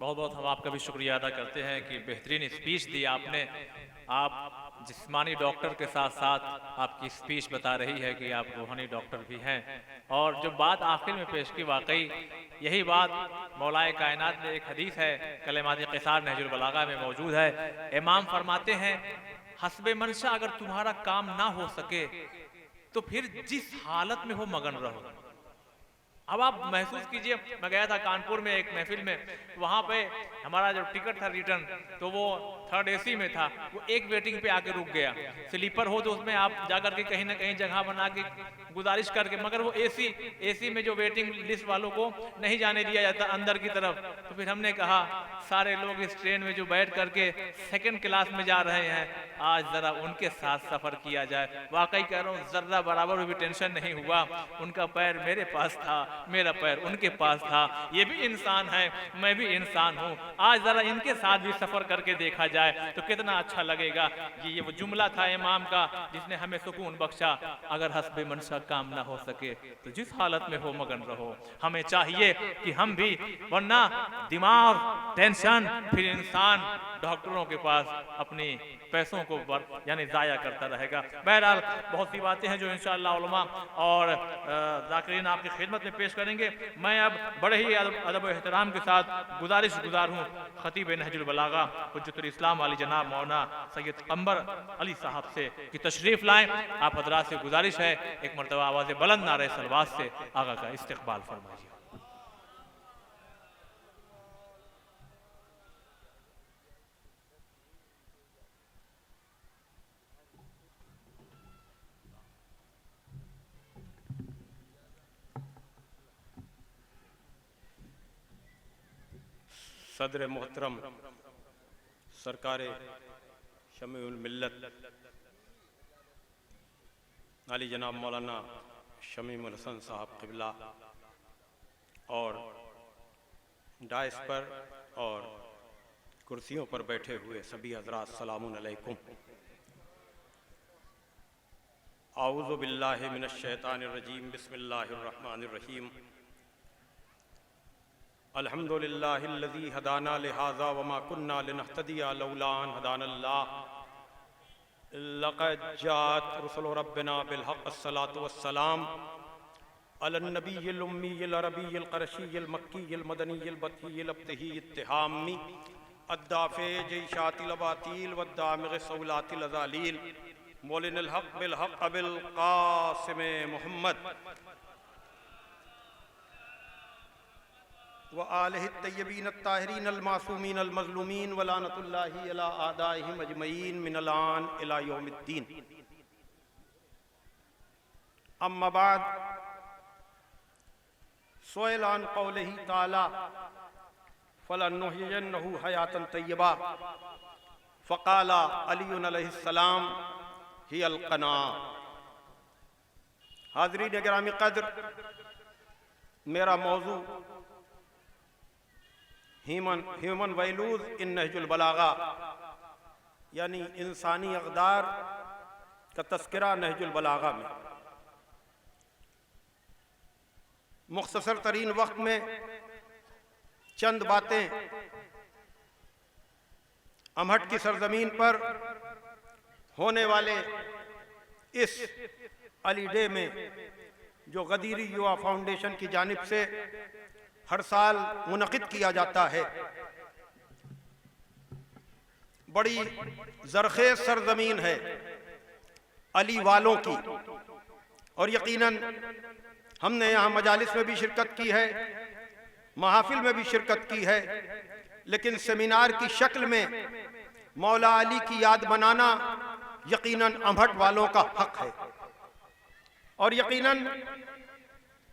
بہت بہت ہم آپ کا بھی شکریہ ادا کرتے ہیں کہ بہترین اسپیچ دی آپ نے. آپ جسمانی ڈاکٹر کے ساتھ ساتھ آپ کی اسپیچ بتا رہی ہے کہ آپ روحانی ڈاکٹر بھی ہیں. اور جو بات آخر میں پیش کی واقعی یہی بات مولا کائنات میں ایک حدیث ہے کلمات قصار نہج البلاغہ میں موجود ہے. امام فرماتے ہیں حسب منشا اگر تمہارا کام نہ ہو سکے تو پھر جس حالت میں ہو مگن رہو. اب آپ محسوس کیجئے, میں گیا تھا کانپور میں ایک محفل میں, وہاں پہ ہمارا جو ٹکٹ تھا ریٹرن تو وہ تھرڈ اے سی میں تھا, وہ ایک ویٹنگ پہ آ کے رک گیا. سلیپر ہو تو اس میں آپ جا کر کے کہیں نہ کہیں جگہ بنا کے گزارش کر کے, مگر وہ اے سی میں جو ویٹنگ لسٹ والوں کو نہیں جانے دیا جاتا اندر کی طرف. تو پھر ہم نے کہا سارے لوگ اس ٹرین میں جو بیٹھ کر کے سیکنڈ کلاس میں جا رہے ہیں آج ذرا ان کے ساتھ سفر کیا جائے. واقعی کہہ رہا ہوں ذرہ برابر بھی ٹینشن نہیں ہوا. ان کا پیر میرے پاس تھا, میرا پیر ان کے پاس تھا. یہ بھی انسان ہے, میں بھی انسان ہوں. آج ذرا ان کے ساتھ بھی سفر کر کے دیکھا جائے تو کتنا اچھا لگے گا. یہ وہ جملہ تھا امام کا جس نے ہمیں سکون بخشا. اگر حسب منشا کام نہ ہو سکے تو جس حالت میں ہو مگن رہو. ہمیں چاہیے کہ ہم بھی, ورنہ دماغ ٹینشن, پھر انسان ڈاکٹروں کے پاس اپنی پیسوں کو یعنی ضائع کرتا رہے گا. بہرحال بہت سی باتیں ہیں جو انشاءاللہ علماء اور ذاکرین آپ کی خدمت میں پیش کریں گے. میں اب بڑے ہی ادب و احترام کے ساتھ گزارش گزار ہوں خطیب نہج البلاغہ حجت الاسلام علی جناب مولانا سید قمر علی صاحب سے کہ تشریف لائیں. آپ حضرات سے گزارش ہے ایک مرتبہ آواز بلند نعرہ صلوات سے آقا کا استقبال فرمائیے. صدر محترم سرکار شمیع الملت علی جناب مولانا شمیم الحسن صاحب قبلہ اور ڈائس پر اور کرسیوں پر بیٹھے ہوئے سبھی حضرات سلام علیکم. اعوذ باللہ من الشیطان الرجیم, بسم اللہ الرحمن الرحیم. الحمد للہ الذی ہدانا لہذا وما کننا لنہتدی لولا ان ہدانا اللہ. لقد جاءت رسل ربنا بالحق الصلاة والسلام علی النبی الامی العربی القرشی المکی المدنی البطی الابتہی التہامی الدافع جیشات الاباطیل والدامغ صولات الازالیل مولن الحق بالحق بالقاسم محمد وآلہ الطیبین الطاہرین المعصومین المظلومین ولعنۃ اللہ علی اعدائہم اجمعین من الآن الی یوم الدین. اما بعد, سئل عن قولہ تعالی فلنحیینہ حیاۃ طیبہ فقال علی علیہ السلام ہی القناعۃ. حاضرین گرامی قدر, میرا موضوع ہیومن ویلوز ان نہج البلاغہ یعنی انسانی اقدار کا تذکرہ نہج البلاغہ میں. مختصر ترین وقت میں چند باتیں امہٹ کی سرزمین پر ہونے والے اس علی ڈے میں جو غدیری یووا فاؤنڈیشن کی جانب سے ہر سال منعقد کیا جاتا ہے. بڑی زرخیز سرزمین ہے علی والوں کی, اور یقیناً ہم نے یہاں مجالس میں بھی شرکت کی ہے, محافل میں بھی شرکت کی ہے, لیکن سیمینار کی شکل میں مولا علی کی یاد منانا یقیناً امہٹ والوں کا حق ہے. اور یقیناً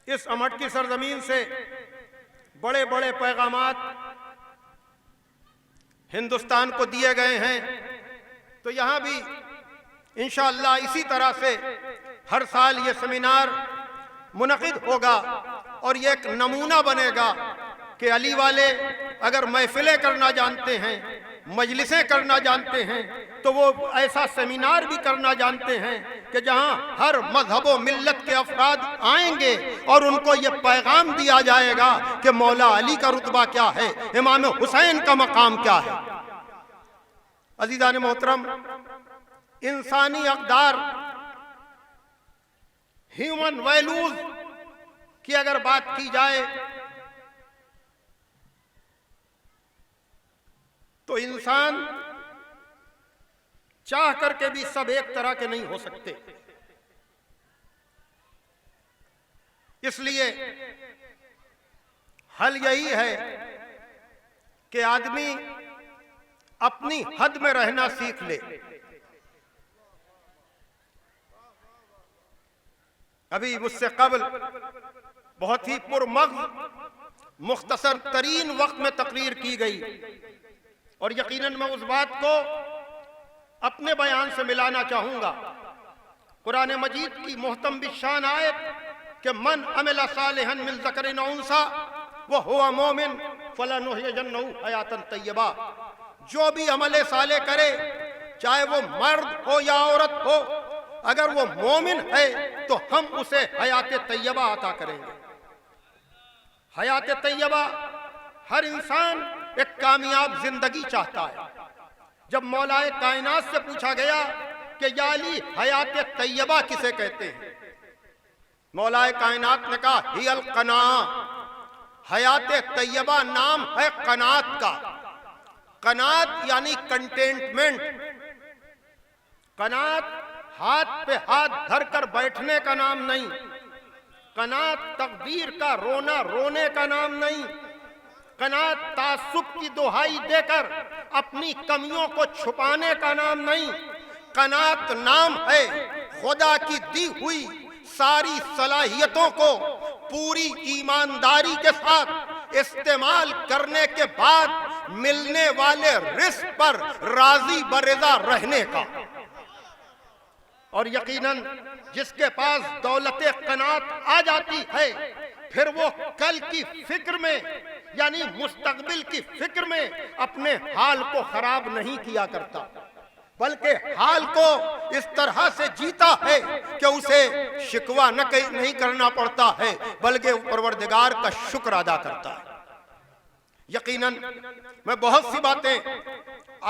اس امہٹ کی سرزمین سے بڑے بڑے پیغامات ہندوستان کو دیے گئے ہیں. تو یہاں بھی انشاءاللہ اسی طرح سے ہر سال یہ سیمینار منعقد ہوگا, اور یہ ایک نمونہ بنے گا کہ علی والے اگر محفلیں کرنا جانتے ہیں, مجلسیں کرنا جانتے ہیں, تو وہ ایسا سیمینار بھی کرنا جانتے ہیں کہ جہاں ہر مذہب و ملت کے افراد آئیں گے اور ان کو یہ پیغام دیا جائے گا کہ مولا علی کا رتبہ کیا ہے، امام حسین کا مقام کیا ہے۔ عزیزان محترم، انسانی اقدار، ہیومن ویلیوز کی اگر بات کی جائے تو انسان چاہ کر کے بھی سب ایک طرح کے نہیں ہو سکتے۔ اس لیے حل یہی ہے کہ آدمی اپنی حد میں رہنا سیکھ لے۔ ابھی مجھ سے قبل بہت ہی پرمغز مختصر ترین وقت میں تقریر کی گئی، اور یقیناً میں اس بات کو اپنے بیان سے ملانا چاہوں گا۔ قرآن مجید کی محتم بالشان آیت کہ من عمل صالحا من ذکر او انثی وہو مومن فلنحیینہ حیاتا طیبہ، جو بھی عمل صالح کرے چاہے وہ مرد ہو یا عورت ہو، اگر وہ مومن ہے تو ہم اسے حیات طیبہ عطا کریں گے۔ حیات طیبہ، ہر انسان ایک کامیاب زندگی چاہتا ہے۔ جب مولا کائنات سے پوچھا گیا کہ یا علی حیات طیبہ کسے کہتے ہیں، مولا کائنات نے کہا ہی القناعہ، حیات طیبہ نام ہے قناعت کا۔ قناعت یعنی کنٹینٹمنٹ، قناعت ہاتھ پہ ہاتھ دھر کر بیٹھنے کا نام نہیں، قناعت تقدیر کا رونا رونے کا نام نہیں، قناعت تعصب کی دہائی دے کر اپنی کمیوں کو چھپانے کا نام نہیں، قناعت نام ہے خدا کی دی ہوئی ساری صلاحیتوں کو پوری ایمانداری کے ساتھ استعمال کرنے کے بعد ملنے والے رزق پر راضی برضا رہنے کا۔ اور یقیناً جس کے پاس دولت قناعت آ جاتی ہے پھر وہ کل کی فکر میں یعنی مستقبل کی فکر میں اپنے حال کو خراب نہیں کیا کرتا، بلکہ حال کو اس طرح سے جیتا ہے کہ اسے شکوہ نہیں کرنا پڑتا ہے، بلکہ پروردگار کا شکر ادا کرتا ہے۔ یقیناً میں بہت سی باتیں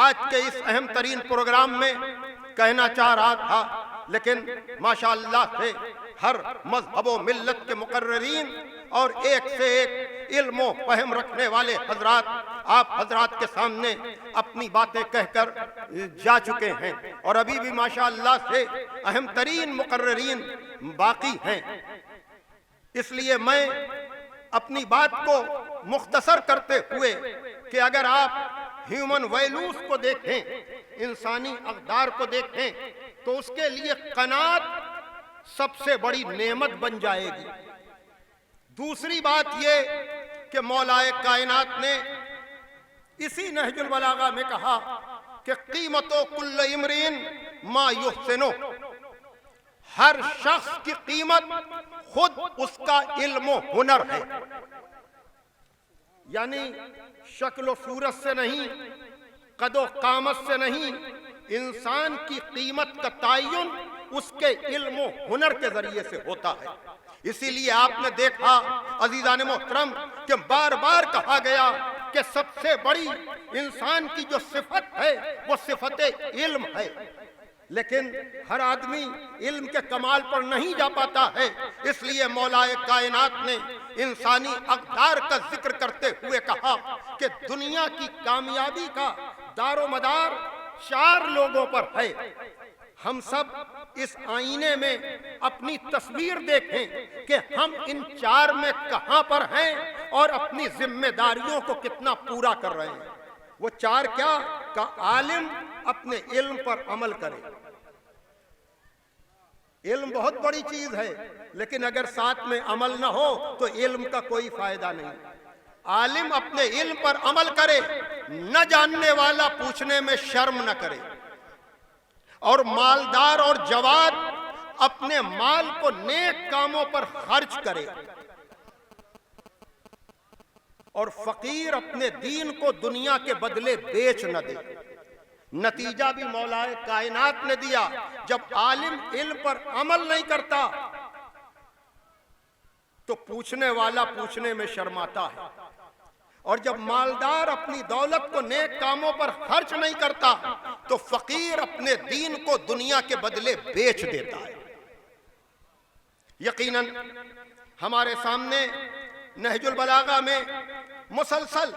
آج کے اس اہم ترین پروگرام میں کہنا چاہ رہا تھا، لیکن ماشاءاللہ سے ہر مذہب و ملت کے مقررین اور ایک سے ایک علم و فہم رکھنے والے حضرات آپ حضرات کے سامنے اپنی باتیں کہہ کر جا چکے ہیں، اور ابھی بھی ماشاءاللہ سے اہم ترین مقررین باقی ہیں۔ اس لیے میں اپنی بات کو مختصر کرتے ہوئے کہ اگر آپ ہیومن ویلیوز کو دیکھیں، انسانی اقدار کو دیکھیں، تو اس کے لیے قناعت سب سے بڑی نعمت بن جائے گی۔ دوسری بات یہ کہ مولا کائنات نے اسی نہج البلاغہ میں کہا کہ قیمت کل امرئ ما یحسنہ، ہر شخص کی قیمت خود اس کا علم و ہنر ہے، یعنی شکل و صورت سے نہیں، قد و قامت سے نہیں، انسان کی قیمت کا تعین اس کے علم و ہنر کے ذریعے سے ہوتا ہے۔ اسی لیے آپ نے دیکھا عزیزان محترم کہ بار بار کہا گیا کہ سب سے بڑی انسان کی جو صفت ہے وہ صفت علم ہے، لیکن ہر آدمی علم کے کمال پر نہیں جا پاتا ہے۔ اس لیے مولا کائنات نے انسانی اقدار کا ذکر کرتے ہوئے کہا کہ دنیا کی کامیابی کا دار و مدار 4 لوگوں پر ہے۔ ہم سب اس آئینے میں اپنی تصویر دیکھیں کہ ہم ان 4 میں کہاں پر ہیں اور اپنی ذمہ داریوں کو کتنا پورا کر رہے ہیں۔ وہ 4 کیا؟ کہ عالم اپنے علم پر عمل کرے۔ علم بہت بڑی چیز ہے، لیکن اگر ساتھ میں عمل نہ ہو تو علم کا کوئی فائدہ نہیں۔ عالم اپنے علم پر عمل کرے، نہ جاننے والا پوچھنے میں شرم نہ کرے، اور مالدار اور جواد اپنے مال کو نیک کاموں پر خرچ کرے، اور فقیر اپنے دین کو دنیا کے بدلے بیچ نہ دے۔ نتیجہ بھی مولا کائنات نے دیا. جب عالم علم پر عمل نہیں کرتا تو پوچھنے والا پوچھنے میں شرماتا ہے, اور جب مالدار اپنی دولت کو نیک کاموں پر خرچ نہیں کرتا تو فقیر اپنے دین کو دنیا کے بدلے بیچ دیتا ہے. یقیناً ہمارے سامنے نہج البلاغہ میں مسلسل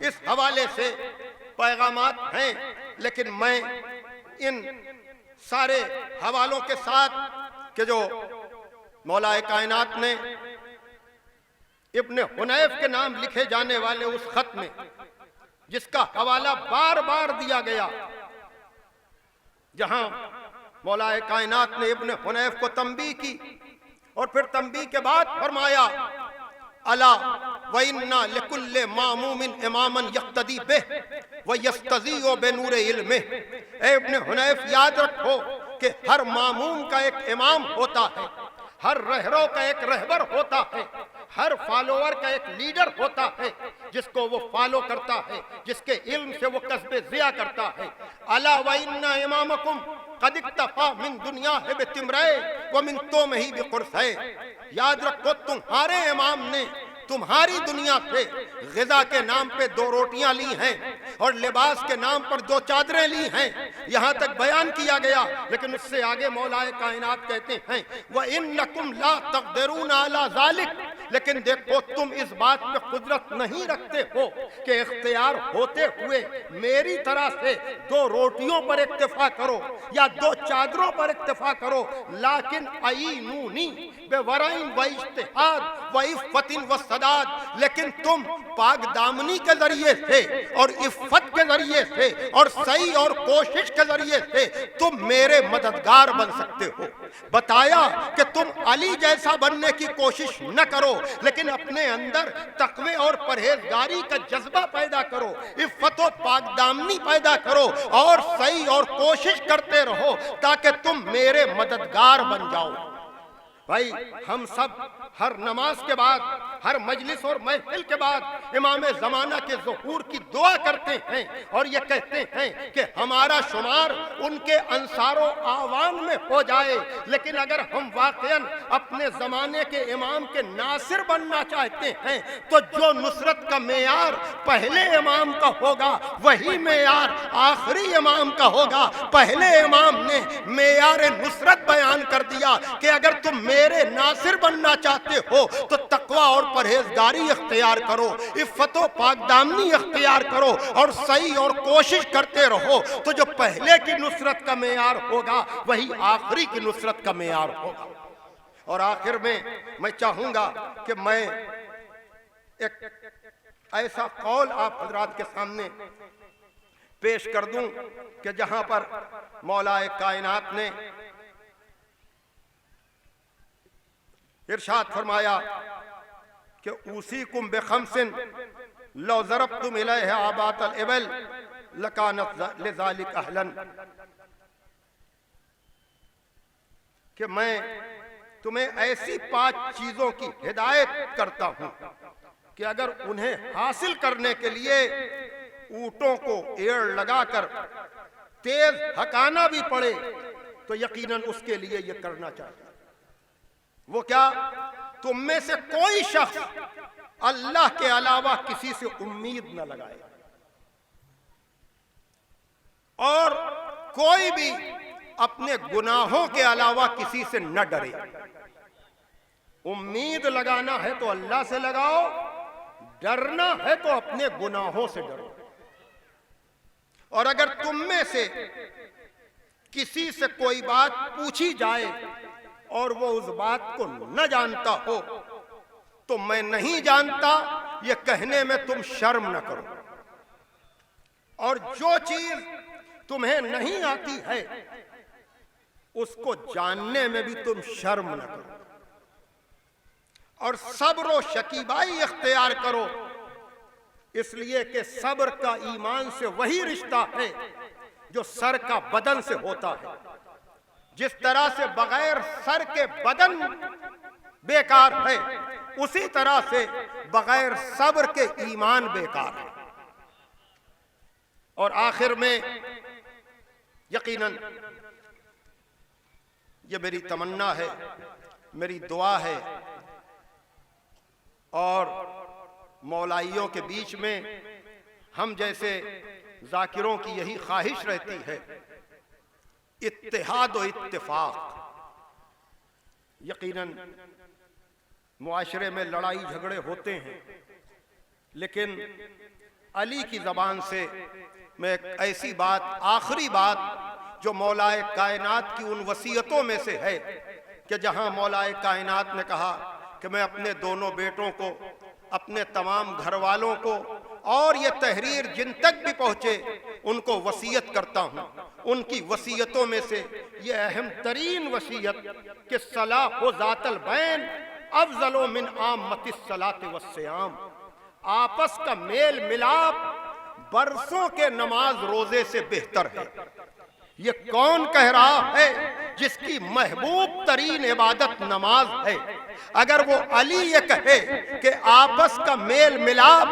اس حوالے سے پیغامات ہیں, لیکن میں ان سارے حوالوں کے ساتھ کہ جو مولا کائنات نے ابن حنیف کے نام لکھے جانے والے اس خط میں جس کا حوالہ بار بار دیا گیا, جہاں مولا کائنات نے ابن حنیف کو تنبیہ کی اور پھر تنبیہ کے بعد فرمایا الا وَإِنَّا لِكُلِّ مَعْمُومٍ إِمَامًا يَقْتَدِي بِهِ وَيَسْتَضِيءُ بِنُورِ عِلْمِهِ. اے ابن حنیف یاد رکھو کہ ہر معموم کا ایک امام ہوتا ہے, ہر رہرو کا ایک رہبر ہوتا ہے, ہر فالوور کا ایک لیڈر ہوتا ہے جس کو وہ فالو کرتا ہے, جس کے علم سے وہ کسب ضیاء کرتا ہے. الا وَإِنَّ إِمَامَكُمْ قد اکتفا من دنیا ہے بتمرے ومن تومہ بقرصے. یاد رکھو تمہارے امام نے تمہاری دنیا سے غذا کے نام پہ 2 روٹیاں لی ہیں اور لباس کے نام پر 2 چادریں لی ہیں, یہاں تک بیان کیا گیا. لیکن اس سے آگے مولا کائنات کہتے ہیں وَإِنَّكُمْ لَا تَقْدِرُونَ عَلَى ذَلِكَ. لیکن دیکھو تم اس بات پہ قدرت نہیں رکھتے ہو کہ اختیار ہوتے ہوئے میری طرح سے 2 روٹیوں پر اکتفا کرو یا 2 چادروں پر اکتفا کرو. لیکن اعینونی بورعٍ واجتہاد وعفۃ وسداد. لیکن تم پاک دامنی کے ذریعے سے اور عفت کے ذریعے سے اور سعی اور کوشش کے ذریعے سے تم میرے مددگار بن سکتے ہو. بتایا کہ تم علی جیسا بننے کی کوشش نہ کرو, لیکن اپنے اندر تقوی اور پرہیزگاری کا جذبہ پیدا کرو, عفت و پاک دامنی پیدا کرو اور سعی اور کوشش کرتے رہو تاکہ تم میرے مددگار بن جاؤ. بھائی ہم سب ہر نماز کے بعد, ہر مجلس اور محفل کے بعد امام زمانہ کے ظہور کی دعا کرتے ہیں اور یہ کہتے ہیں کہ ہمارا شمار ان کے انصار و اعوان میں ہو جائے. لیکن اگر ہم واقعاً اپنے زمانے کے امام کے ناصر بننا چاہتے ہیں تو جو نصرت کا معیار پہلے امام کا ہوگا وہی معیار آخری امام کا ہوگا. پہلے امام نے معیار نصرت بیان کر دیا کہ اگر تم میرے ناصر بننا چاہتے ہو تو تقوی اور پرہیزگاری اختیار کرو, عفت و پاک دامنی اختیار کرو اور سعی اور کوشش کرتے رہو. تو جو پہلے کی نصرت کا معیار ہوگا وہی آخری کی نصرت کا معیار ہوگا. اور آخر میں میں چاہوں گا کہ میں ایک ایسا قول آپ حضرات کے سامنے پیش کر دوں کہ جہاں پر مولا کائنات نے ارشاد فرمایا کہ اوصیکم بخمس لو ضربتم الیہ آبات الابل لکانت لذالک اہلا. کہ میں تمہیں ایسی 5 چیزوں کی ہدایت کرتا ہوں کہ اگر انہیں حاصل کرنے کے لیے اونٹوں کو ایڑ لگا کر تیز ہکانا بھی پڑے تو یقیناً اس کے لیے یہ کرنا چاہیے. وہ کیا؟ تم میں سے کوئی شخص اللہ کے علاوہ کسی سے امید نہ لگائے اور کوئی بھی اپنے گناہوں کے علاوہ کسی سے نہ ڈرے. امید لگانا ہے تو اللہ سے لگاؤ, ڈرنا ہے تو اپنے گناہوں سے ڈرو. اور اگر تم میں سے کسی سے کوئی بات پوچھی جائے اور وہ اس بات کو نہ جانتا ہو تو میں نہیں جانتا یہ کہنے میں تم شرم نہ کرو. اور جو چیز تمہیں نہیں آتی ہے اس کو جاننے میں بھی تم شرم نہ کرو. اور صبر و شکیبائی اختیار کرو, اس لیے کہ صبر کا ایمان سے وہی رشتہ ہے جو سر کا بدن سے ہوتا ہے. جس طرح سے بغیر سر کے بدن بیکار ہے اسی طرح سے بغیر صبر کے ایمان بیکار ہے. اور آخر میں یقیناً یہ میری تمنا ہے، میری دعا ہے، اور مولائیوں کے بیچ میں ہم جیسے ذاکروں کی یہی خواہش رہتی ہے، اتحاد و اتفاق۔ یقیناً معاشرے میں لڑائی جھگڑے ہوتے ہیں، لیکن علی کی زبان سے میں ایک ایسی بات، آخری بات جو مولائے کائنات کی ان وصیتوں میں سے ہے کہ جہاں مولائے کائنات نے کہا کہ میں اپنے دونوں بیٹوں کو، اپنے تمام گھر والوں کو، اور یہ تحریر جن تک بھی پہنچے ان کو وصیت کرتا ہوں، ان کی وصیتوں میں سے یہ اہم ترین وصیت کہ صلاح ذات البین افضل من عامۃ الصلاۃ والصیام، آپس کا میل ملاپ برسوں کے نماز روزے سے بہتر ہے۔ یہ کون کہہ رہا ہے؟ جس کی محبوب ترین عبادت نماز ہے۔ اگر وہ علی یہ کہے کہ آپس کا میل ملاپ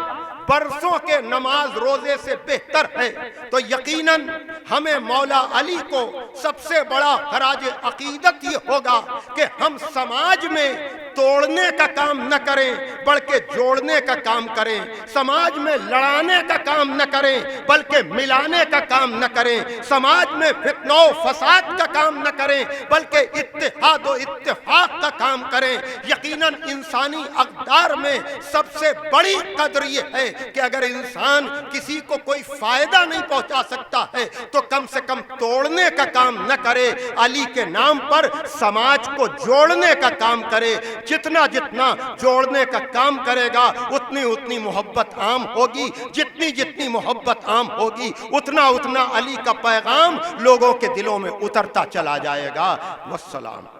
برسوں کے نماز روزے سے بہتر ہے، تو یقیناً ہمیں مولا علی کو سب سے بڑا خراج عقیدت یہ ہوگا کہ ہم سماج میں توڑنے کا کام نہ کریں بلکہ جوڑنے کا کام کریں، سماج میں لڑانے کا کام نہ کریں بلکہ ملانے کا کام نہ کریں، سماج میں فتنہ و فساد کا کام نہ کریں بلکہ اتحاد و اتفاق کا کام کریں۔ یقیناً انسانی اقدار میں سب سے بڑی قدر یہ ہے کہ اگر انسان کسی کو کوئی فائدہ نہیں پہنچا سکتا ہے تو کم سے کم توڑنے کا کام نہ کرے، علی کے نام پر سماج کو جوڑنے کا کام کرے۔ جتنا جتنا جوڑنے کا کام کرے گا اتنی اتنی محبت عام ہوگی، جتنی جتنی محبت عام ہوگی اتنا اتنا علی کا پیغام لوگوں کے دلوں میں اترتا چلا جائے گا۔ والسلام۔